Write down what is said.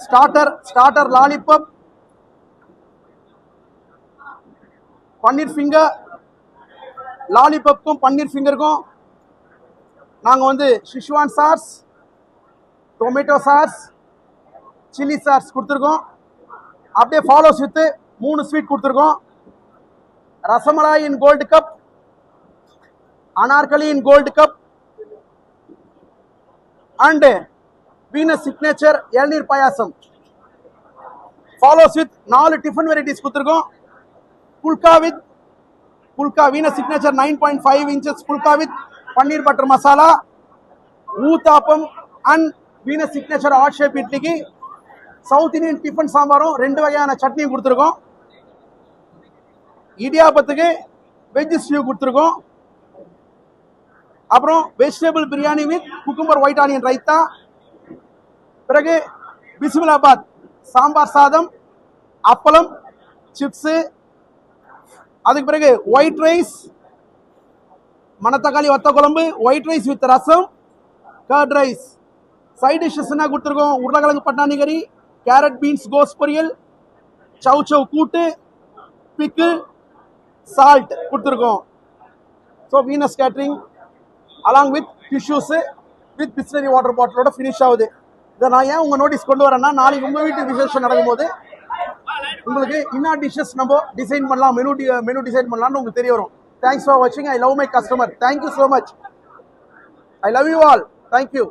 Starter lollipop, paneer finger. லாலிபப்புக்கும் பன்னீர் ஃபிங்கருக்கும் நாங்கள் வந்து schezwan sauce, tomato sauce, chilli sauce கொடுத்துருக்கோம். அப்படியே ஃபாலோஸ் வித் 3 ஸ்வீட் கொடுத்துருக்கோம். Rasmalai in gold cup, Anarkali in gold cup and Venus signature இளநீர் payasam. Follows with 4 tiffin varieties கொடுத்துருக்கோம். Phulka Venus signature 9.5 inches phulka with paneer butter masala, uttapam and Venus signature heart shape இட்லிக்கு South Indian tiffin சாம்பாரும் 2 வகையான சட்னியும் கொடுத்துருக்கோம். இடியாப்பத்துக்கு வெஜ் ஸ்டியூ கொடுத்துருக்கோம். அப்புறம் vegetable biryani with cucumber white onion raita. பிறகு பிஸ்மிலாபாத் சாம்பார் சாதம், அப்பளம், சிப்ஸு. அதுக்கு பிறகு ஒயிட் ரைஸ், மணத்தக்காளி வத்த குழம்பு, white rice with rasam, curd rice. Side dishes என்ன கொடுத்துருக்கோம்? உருளைக்கிழங்கு பட்டாணி கறி, கேரட் பீன்ஸ் கோஸ் பொரியல், சவ் கூட்டு, பிக்கிள், சால்ட் கொடுத்துருக்கோம். So Venus catering along with tissues with Bisleri water பாட்டிலோட ஃபினிஷ் ஆகுது. இதை நான் ஏன் உங்கள் நோட்டீஸ் கொண்டு வரேன்னா, நாளைக்கு உங்கள் வீட்டு விசேஷம் நடக்கும்போது உங்களுக்கு என்ன டிஷ்ஷஸ் நம்ம டிசைன் பண்ணலாம், மெனு டிசைன் பண்ணலாம்னு உங்களுக்கு தெரிய வரும். தேங்க்ஸ் ஃபார் வாட்சிங். I love my customer. Thank you so much. I love you all. Thank you.